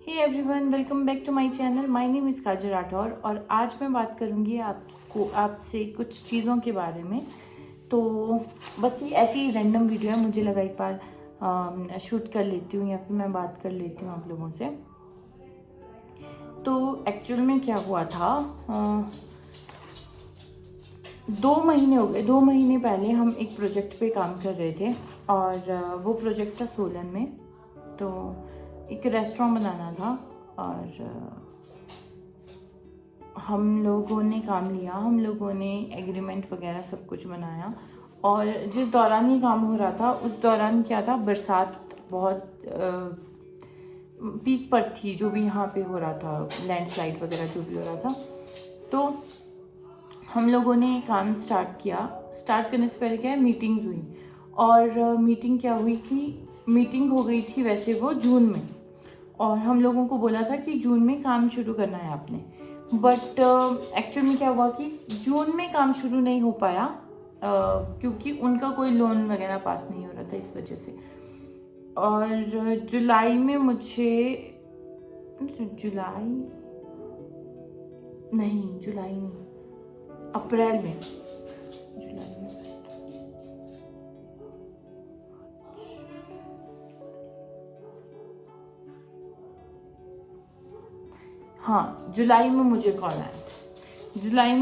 Hey everyone, welcome back to my channel. My name is Kajal Rathore और आज मैं बात करूँगी आपसे कुछ चीज़ों के बारे में। तो बस ये ऐसी ही रैंडम वीडियो है, मुझे लगा एक बार शूट कर लेती हूँ या फिर मैं बात कर लेती हूँ आप लोगों से। तो एक्चुअल में क्या हुआ था, 2 महीने हो गए। 2 महीने पहले हम एक प्रोजेक्ट पे काम कर रहे थे और वो प्रोजेक्ट था सोलन में। तो एक रेस्टोरेंट बनाना था और हम लोगों ने काम लिया, हम लोगों ने एग्रीमेंट वगैरह सब कुछ बनाया। और जिस दौरान ये काम हो रहा था उस दौरान क्या था, बरसात बहुत पीक पर थी। जो भी यहाँ पे हो रहा था, लैंडस्लाइड वगैरह जो भी हो रहा था, तो हम लोगों ने काम स्टार्ट किया। स्टार्ट करने से पहले क्या है, मीटिंग्स हुई। और मीटिंग क्या हुई कि मीटिंग हो गई थी वैसे वो जून में, और हम लोगों को बोला था कि जून में काम शुरू करना है आपने। बट एक्चुअल में क्या हुआ कि जून में काम शुरू नहीं हो पाया क्योंकि उनका कोई लोन वगैरह पास नहीं हो रहा था, इस वजह से। और जुलाई में जुलाई नहीं, अप्रैल में, जुलाई में, हाँ जुलाई में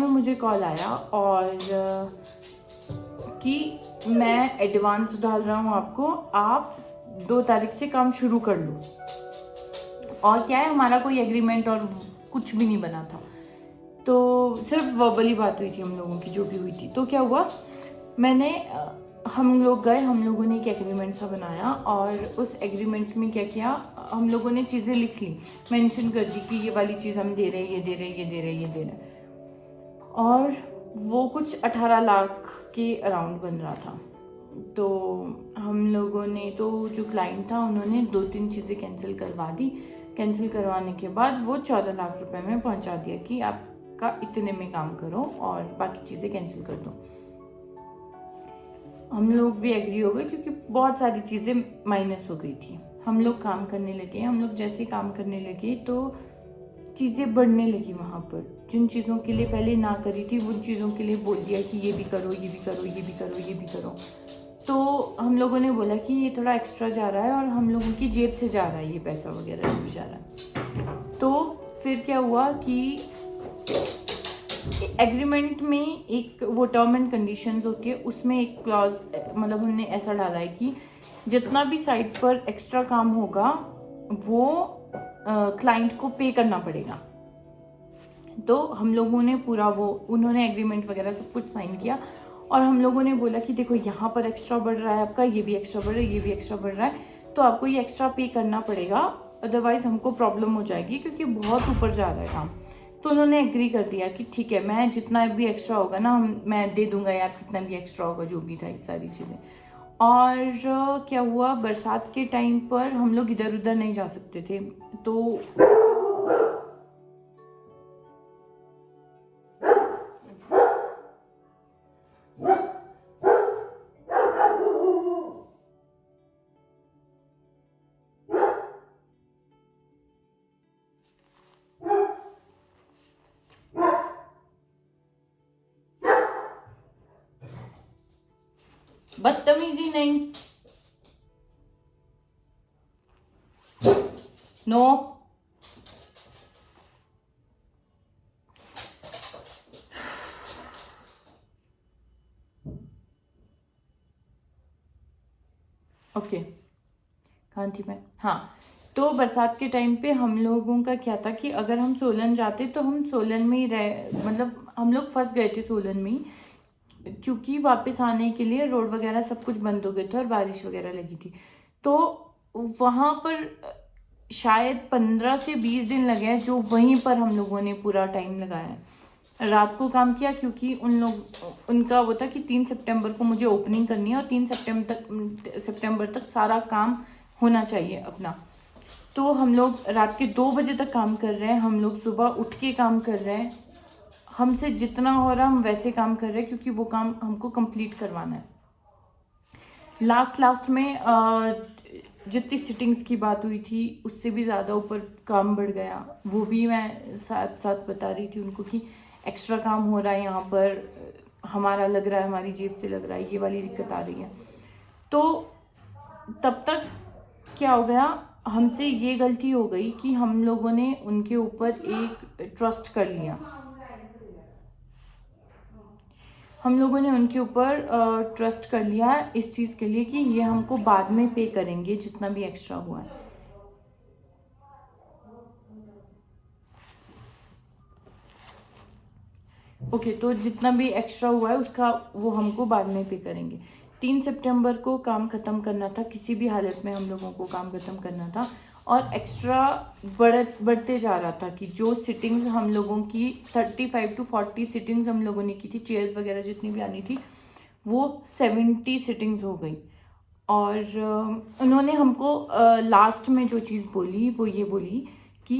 मुझे कॉल आया और कि मैं एडवांस डाल रहा हूँ आपको, आप 2 तारीख से काम शुरू कर लो। और क्या है, हमारा कोई एग्रीमेंट और कुछ भी नहीं बना था, तो सिर्फ वर्बली बात हुई थी हम लोगों की, जो भी हुई थी। तो क्या हुआ, हम लोग गए, हम लोगों ने एक एग्रीमेंट सा बनाया और उस एग्रीमेंट में क्या किया, हम लोगों ने चीज़ें लिख ली, मेंशन कर दी कि ये वाली चीज़ हम दे रहे हैं, ये दे रहे हैं, ये दे रहे हैं, ये दे रहे हैं। और वो कुछ 18 लाख के अराउंड बन रहा था। तो हम लोगों ने, तो जो क्लाइंट था उन्होंने 2-3 चीज़ें कैंसिल करवा दी। कैंसिल करवाने के बाद वो 14 लाख रुपए में पहुंचा दिया कि आपका इतने में काम करो और बाकी चीज़ें कैंसिल कर दो। हम लोग भी एग्री हो गए क्योंकि बहुत सारी चीज़ें माइनस हो गई थी। हम लोग काम करने लगे, हम लोग जैसे काम करने लगे तो चीज़ें बढ़ने लगी। वहाँ पर जिन चीज़ों के लिए पहले ना करी थी, उन चीज़ों के लिए बोल दिया कि ये भी करो, ये भी करो, ये भी करो, ये भी करो। तो हम लोगों ने बोला कि ये थोड़ा एक्स्ट्रा जा रहा है और हम लोगों की जेब से जा रहा है, ये पैसा वगैरह भी जा रहा है। तो फिर क्या हुआ कि एग्रीमेंट में एक वो टर्म एंड कंडीशंस होती है, उसमें एक क्लॉज, मतलब हमने ऐसा डाला है कि जितना भी साइट पर एक्स्ट्रा काम होगा वो क्लाइंट को पे करना पड़ेगा। तो हम लोगों ने पूरा वो, उन्होंने एग्रीमेंट वगैरह सब कुछ साइन किया और हम लोगों ने बोला कि देखो यहाँ पर एक्स्ट्रा बढ़ रहा है आपका, ये भी एक्स्ट्रा बढ़ रहा है, ये भी एक्स्ट्रा बढ़ रहा है, तो आपको ये एक्स्ट्रा पे करना पड़ेगा, अदरवाइज हमको प्रॉब्लम हो जाएगी क्योंकि बहुत ऊपर जा रहा है काम। तो उन्होंने एग्री कर दिया कि ठीक है, मैं जितना भी एक्स्ट्रा होगा ना, मैं दे दूंगा यार, कितना भी एक्स्ट्रा होगा, जो भी था, ये सारी चीज़ें। और क्या हुआ, बरसात के टाइम पर हम लोग इधर उधर नहीं जा सकते थे, तो बदतमीजी नहीं, नो। ओके, कहाँ थी मैं? हाँ, तो बरसात के टाइम पे हम लोगों का क्या था कि अगर हम सोलन जाते तो हम सोलन में ही मतलब हम लोग फंस गए थे सोलन में ही, क्योंकि वापस आने के लिए रोड वगैरह सब कुछ बंद हो गए थे और बारिश वगैरह लगी थी। तो वहाँ पर शायद 15 से 20 दिन लगे हैं, जो वहीं पर हम लोगों ने पूरा टाइम लगाया है, रात को काम किया, क्योंकि उनका वो था कि 3 सितंबर को मुझे ओपनिंग करनी है और 3 सितंबर तक सारा काम होना चाहिए अपना। तो हम लोग रात के 2 बजे तक काम कर रहे हैं, हम लोग सुबह उठ के काम कर रहे हैं, हमसे जितना हो रहा हम वैसे काम कर रहे हैं क्योंकि वो काम हमको कंप्लीट करवाना है। लास्ट में जितनी सिटिंग्स की बात हुई थी उससे भी ज़्यादा ऊपर काम बढ़ गया। वो भी मैं साथ साथ बता रही थी उनको कि एक्स्ट्रा काम हो रहा है यहाँ पर, हमारा लग रहा है, हमारी जेब से लग रहा है, ये वाली दिक्कत आ रही है। तो तब तक क्या हो गया, हमसे ये गलती हो गई कि हम लोगों ने उनके ऊपर एक ट्रस्ट कर लिया। हम लोगों ने उनके ऊपर ट्रस्ट कर लिया इस चीज़ के लिए कि ये हमको बाद में पे करेंगे जितना भी एक्स्ट्रा हुआ है। ओके, तो जितना भी एक्स्ट्रा हुआ है उसका वो हमको बाद में पे करेंगे। 3 सितंबर को काम ख़त्म करना था, किसी भी हालत में हम लोगों को काम ख़त्म करना था। और एक्स्ट्रा बढ़ते जा रहा था कि जो सिटिंग्स हम लोगों की 35 to 40 सिटिंग्स हम लोगों ने की थी, चेयर्स वगैरह जितनी भी आनी थी, वो 70 सिटिंग्स हो गई। और उन्होंने हमको लास्ट में जो चीज़ बोली वो ये बोली कि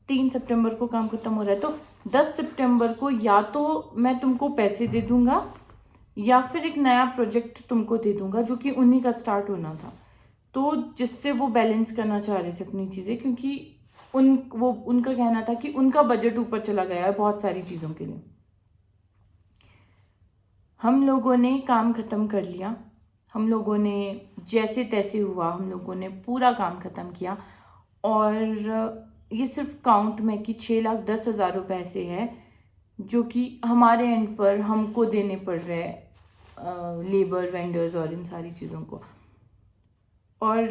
3 सितंबर को काम खत्म हो रहा है, तो 10 सितंबर को या तो मैं तुमको पैसे दे दूंगा या फिर एक नया प्रोजेक्ट तुमको दे दूंगा, जो कि उन्हीं का स्टार्ट होना था। तो जिससे वो बैलेंस करना चाह रहे थे अपनी चीज़ें, क्योंकि उनका कहना था कि उनका बजट ऊपर चला गया है बहुत सारी चीज़ों के लिए। हम लोगों ने काम ख़त्म कर लिया, हम लोगों ने जैसे तैसे हुआ हम लोगों ने पूरा काम ख़त्म किया। और ये सिर्फ काउंट में कि 6,10,000 रुपये ऐसे है जो कि हमारे एंड पर हमको देने पड़ रहे हैं, लेबर, वेंडर्स और इन सारी चीज़ों को। और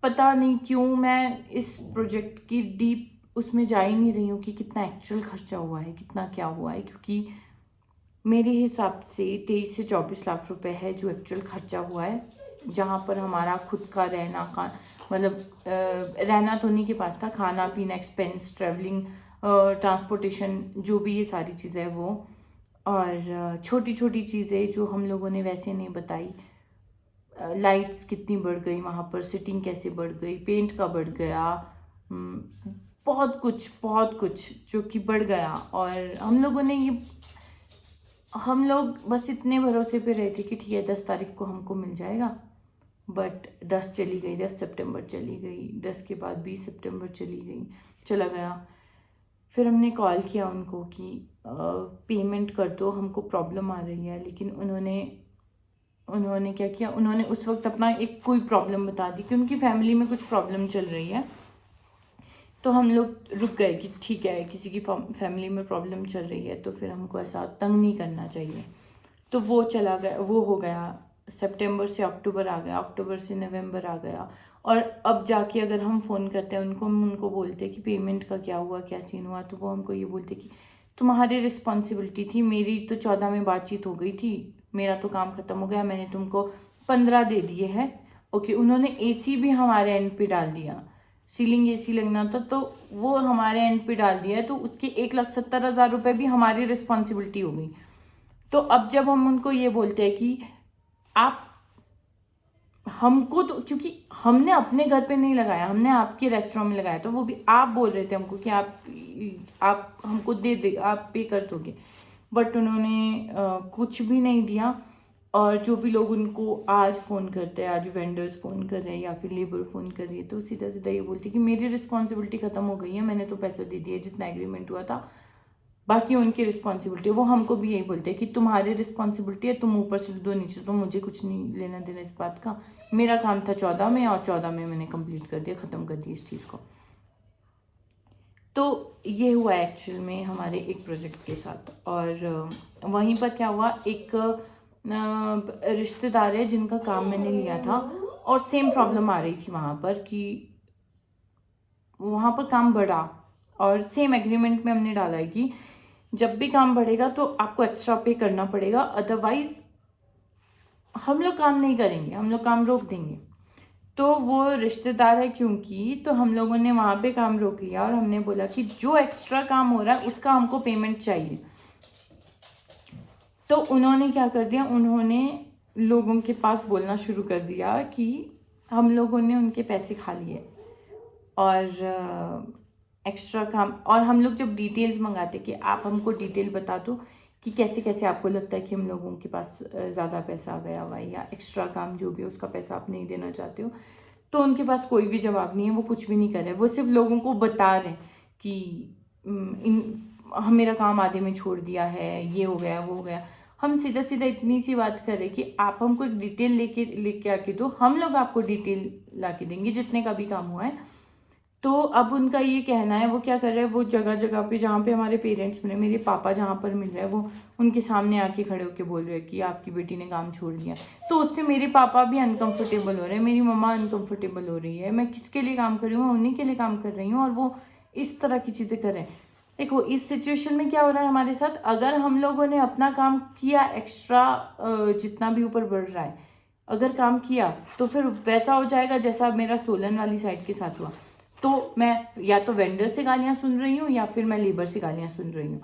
पता नहीं क्यों मैं इस प्रोजेक्ट की डीप उसमें जा ही नहीं रही हूँ कि कितना एक्चुअल खर्चा हुआ है, कितना क्या हुआ है, क्योंकि मेरे हिसाब से 23 से 24 लाख रुपए है जो एक्चुअल खर्चा हुआ है, जहाँ पर हमारा खुद का रहना का मतलब रहना तो नहीं के पास था, खाना पीना, एक्सपेंस, ट्रैवलिंग, ट्रांसपोर्टेशन, जो भी ये सारी चीज़ें वो, और छोटी छोटी चीज़ें जो हम लोगों ने वैसे नहीं बताई। लाइट्स कितनी बढ़ गई वहाँ पर, सिटिंग कैसे बढ़ गई, पेंट का बढ़ गया, बहुत कुछ जो कि बढ़ गया। और हम लोग बस इतने भरोसे पे रहे थे कि ठीक है 10 तारीख को हमको मिल जाएगा। बट 10 चली गई, 10 सितंबर चली गई, 10 के बाद 20 सितंबर चला गया। फिर हमने कॉल किया उनको कि पेमेंट कर दो, हमको प्रॉब्लम आ रही है। लेकिन उन्होंने क्या किया, उन्होंने उस वक्त अपना एक कोई प्रॉब्लम बता दी कि उनकी फैमिली में कुछ प्रॉब्लम चल रही है। तो हम लोग रुक गए कि ठीक है, किसी की फैमिली में प्रॉब्लम चल रही है तो फिर हमको ऐसा तंग नहीं करना चाहिए। तो वो चला गया, वो हो गया। सितंबर से अक्टूबर आ गया, अक्टूबर से नवंबर आ गया। और अब जाके अगर हम फ़ोन करते हैं हम उनको बोलते हैं कि पेमेंट का क्या हुआ, क्या सीन हुआ, तो वो हमको ये बोलते कि तुम्हारी रिस्पॉन्सिबिलिटी थी, मेरी तो 14 में बातचीत हो गई थी, मेरा तो काम ख़त्म हो गया, मैंने तुमको 15 दे दिए हैं। ओके, उन्होंने एसी भी हमारे एंड पे डाल दिया, सीलिंग एसी लगना था तो वो हमारे एंड पे डाल दिया है, तो उसके 1,70,000 रुपये भी हमारी रिस्पॉन्सिबिलिटी हो गई। तो अब जब हम उनको ये बोलते हैं कि आप हमको, तो क्योंकि हमने अपने घर पे नहीं लगाया, हमने आपके रेस्टोरेंट में लगाया, तो वो भी आप बोल रहे थे हमको कि आप हमको दे आप पे कर दोगे। बट उन्होंने कुछ भी नहीं दिया। और जो भी लोग उनको आज फ़ोन करते हैं, आज वेंडर्स फ़ोन कर रहे हैं या फिर लेबर फ़ोन कर रही है, तो सीधा सीधा ये बोलते कि मेरी रिस्पॉन्सिबिलिटी ख़त्म हो गई है, मैंने तो पैसा दे दिया जितना एग्रीमेंट हुआ था, बाकी उनकी रिस्पॉन्सिबिलिटी है। वो हमको भी यही बोलते हैं कि तुम्हारी रिस्पॉन्सिबिलिटी है, तुम ऊपर से दो, नीचे तो मुझे कुछ नहीं लेना देना इस बात का। मेरा काम था 14 में और 14 में मैंने कंप्लीट कर दिया, ख़त्म कर दिया इस चीज़ को। तो ये हुआ एक्चुअल में हमारे एक प्रोजेक्ट के साथ। और वहीं पर क्या हुआ, एक रिश्तेदार है जिनका काम मैंने लिया था और सेम प्रॉब्लम आ रही थी वहाँ पर कि वहाँ पर काम बढ़ा। और सेम एग्रीमेंट में हमने डाला है कि जब भी काम बढ़ेगा तो आपको एक्स्ट्रा पे करना पड़ेगा, अदरवाइज हम लोग काम नहीं करेंगे, हम लोग काम रोक देंगे। तो वो रिश्तेदार है क्योंकि, तो हम लोगों ने वहाँ पे काम रोक लिया और हमने बोला कि जो एक्स्ट्रा काम हो रहा है उसका हमको पेमेंट चाहिए। तो उन्होंने क्या कर दिया, उन्होंने लोगों के पास बोलना शुरू कर दिया कि हम लोगों ने उनके पैसे खा लिए और एक्स्ट्रा काम। और हम लोग जब डिटेल्स मंगाते कि आप हमको डिटेल बता दो कि कैसे कैसे आपको लगता है कि हम लोगों के पास ज़्यादा पैसा आ गया हुआ है या एक्स्ट्रा काम जो भी है उसका पैसा आप नहीं देना चाहते हो, तो उनके पास कोई भी जवाब नहीं है, वो कुछ भी नहीं कर रहे, वो सिर्फ लोगों को बता रहे हैं कि हम मेरा काम आधे में छोड़ दिया है, ये हो गया वो हो गया। हम सीधा सीधा इतनी सी बात करें कि आप हमको एक डिटेल लेके आके दो, हम लोग आपको डिटेल ला के देंगे जितने का भी काम हुआ है। तो अब उनका ये कहना है, वो क्या कर रहे हैं, वो जगह जगह पे जहाँ पे हमारे पेरेंट्स मिले, मेरे पापा जहाँ पर मिल रहे हैं, वो उनके सामने आके खड़े होके बोल रहे हैं कि आपकी बेटी ने काम छोड़ दिया। तो उससे मेरे पापा भी अनकंफर्टेबल हो रहे हैं, मेरी मम्मा अनकंफर्टेबल हो रही है। मैं किसके लिए काम कर रही हूँ, मैं उन्हीं के लिए काम कर रही हूँ, और वो इस तरह की चीज़ें कर रहे हैं। देखो इस सिचुएशन में क्या हो रहा है हमारे साथ, अगर हम लोगों ने अपना काम किया एक्स्ट्रा, जितना भी ऊपर बढ़ रहा है अगर काम किया, तो फिर वैसा हो जाएगा जैसा मेरा सोलन वाली साइड के साथ हुआ। तो मैं या तो वेंडर से गालियां सुन रही हूँ या फिर मैं लेबर से गालियां सुन रही हूँ।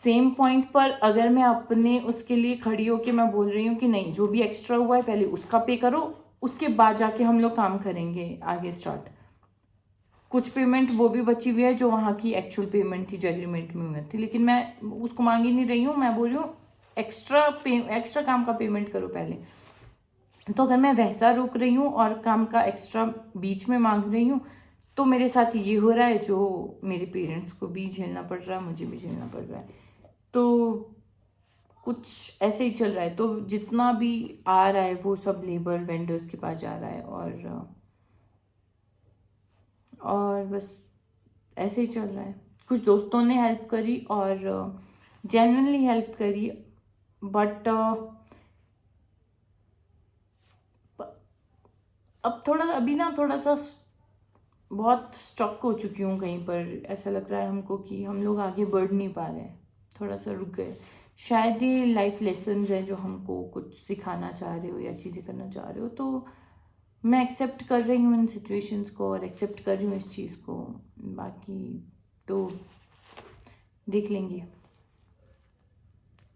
सेम पॉइंट पर अगर मैं अपने उसके लिए खड़ी होकर मैं बोल रही हूँ कि नहीं, जो भी एक्स्ट्रा हुआ है पहले उसका पे करो, उसके बाद जाके हम लोग काम करेंगे आगे स्टार्ट। कुछ पेमेंट वो भी बची हुई है जो वहाँ की एक्चुअल पेमेंट थी, जो एग्रीमेंट में हुई थी, लेकिन मैं उसको मांग ही नहीं रही हूँ। मैं बोल रही हूँ एक्स्ट्रा काम का पेमेंट करो पहले। तो अगर मैं वैसा रोक रही हूँ और काम का एक्स्ट्रा बीच में मांग रही हूँ, तो मेरे साथ ये हो रहा है जो मेरे पेरेंट्स को भी झेलना पड़ रहा है, मुझे भी झेलना पड़ रहा है। तो कुछ ऐसे ही चल रहा है। तो जितना भी आ रहा है वो सब लेबर वेंडर्स के पास जा रहा है, और बस ऐसे ही चल रहा है। कुछ दोस्तों ने हेल्प करी और जेन्युइनली हेल्प करी, बट अब थोड़ा सा बहुत स्टक हो चुकी हूँ कहीं पर। ऐसा लग रहा है हमको कि हम लोग आगे बढ़ नहीं पा रहे हैं, थोड़ा सा रुक गए। शायद ये लाइफ लेसन्स है जो हमको कुछ सिखाना चाह रहे हो या चीज़ें करना चाह रहे हो। तो मैं एक्सेप्ट कर रही हूँ इन सिचुएशंस को और एक्सेप्ट कर रही हूँ इस चीज़ को। बाकी तो देख लेंगे।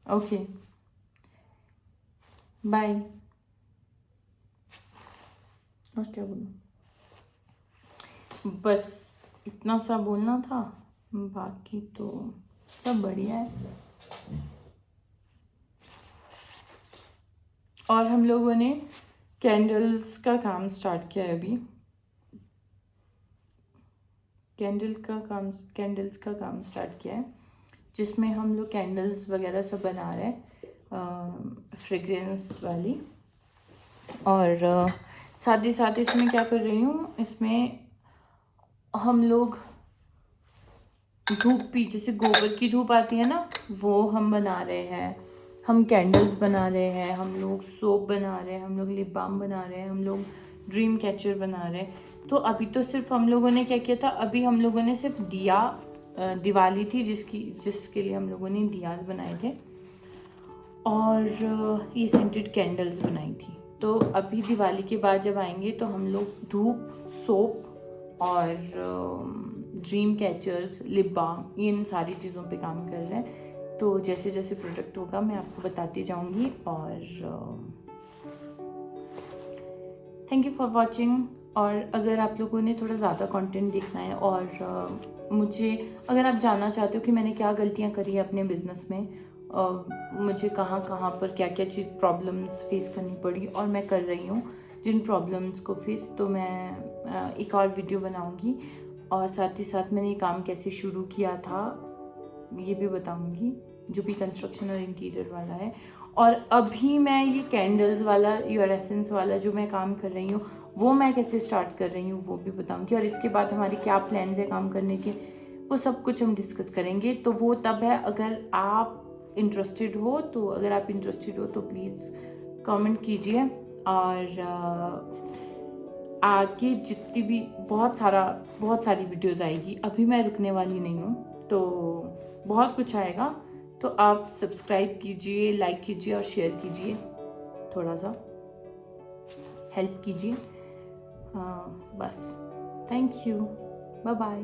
Okay, bye. और क्या बोलूँ, बस इतना सा बोलना था, बाकी तो सब बढ़िया है। और हम लोगों ने कैंडल्स का काम स्टार्ट किया है अभी। कैंडल्स का काम स्टार्ट किया है, जिसमें हम लोग कैंडल्स वगैरह सब बना रहे हैं, फ्रेग्रेंस वाली। और साथ ही साथ इसमें क्या कर रही हूँ, इसमें हम लोग धूप भी, जैसे गोबर की धूप आती है ना, वो हम बना रहे हैं। हम कैंडल्स बना रहे हैं, हम लोग सोप बना रहे हैं, हम लोग लिप बाम बना रहे हैं, हम लोग ड्रीम कैचर बना रहे हैं। तो अभी तो सिर्फ हम लोगों ने क्या किया था, अभी हम लोगों ने सिर्फ दिवाली थी जिसके लिए हम लोगों ने दियाज बनाए थे, और ये सेंटेड कैंडल्स बनाई थी। तो अभी दिवाली के बाद जब आएंगे तो हम लोग धूप, सोप और ड्रीम कैचर्स, लिप बाम, इन सारी चीज़ों पे काम कर रहे हैं। तो जैसे जैसे प्रोडक्ट होगा मैं आपको बताती जाऊंगी। और थैंक यू फॉर वॉचिंग। और अगर आप लोगों ने थोड़ा ज़्यादा कंटेंट देखना है और मुझे अगर आप जानना चाहते हो कि मैंने क्या गलतियां करी है अपने बिज़नेस में, मुझे कहाँ कहाँ पर क्या क्या चीज़ प्रॉब्लम्स फेस करनी पड़ी और मैं कर रही हूँ जिन प्रॉब्लम्स को फेस, तो मैं एक और वीडियो बनाऊँगी। और साथ ही साथ मैंने ये काम कैसे शुरू किया था ये भी बताऊँगी, जो भी कंस्ट्रक्शन और इंटीरियर वाला है। और अभी मैं ये कैंडल्स वाला, योर एसेंस वाला जो मैं काम कर रही हूँ, वो मैं कैसे स्टार्ट कर रही हूँ वो भी बताऊँगी। और इसके बाद हमारे क्या प्लान्स है काम करने के, वो सब कुछ हम डिस्कस करेंगे। तो वो तब है, अगर आप इंटरेस्टेड हो तो प्लीज़ कमेंट कीजिए। और आगे जितनी भी बहुत सारी वीडियोस आएगी, अभी मैं रुकने वाली नहीं हूँ, तो बहुत कुछ आएगा। तो आप सब्सक्राइब कीजिए, लाइक कीजिए और शेयर कीजिए, थोड़ा सा हेल्प कीजिए। बस, थैंक यू, बाय बाय।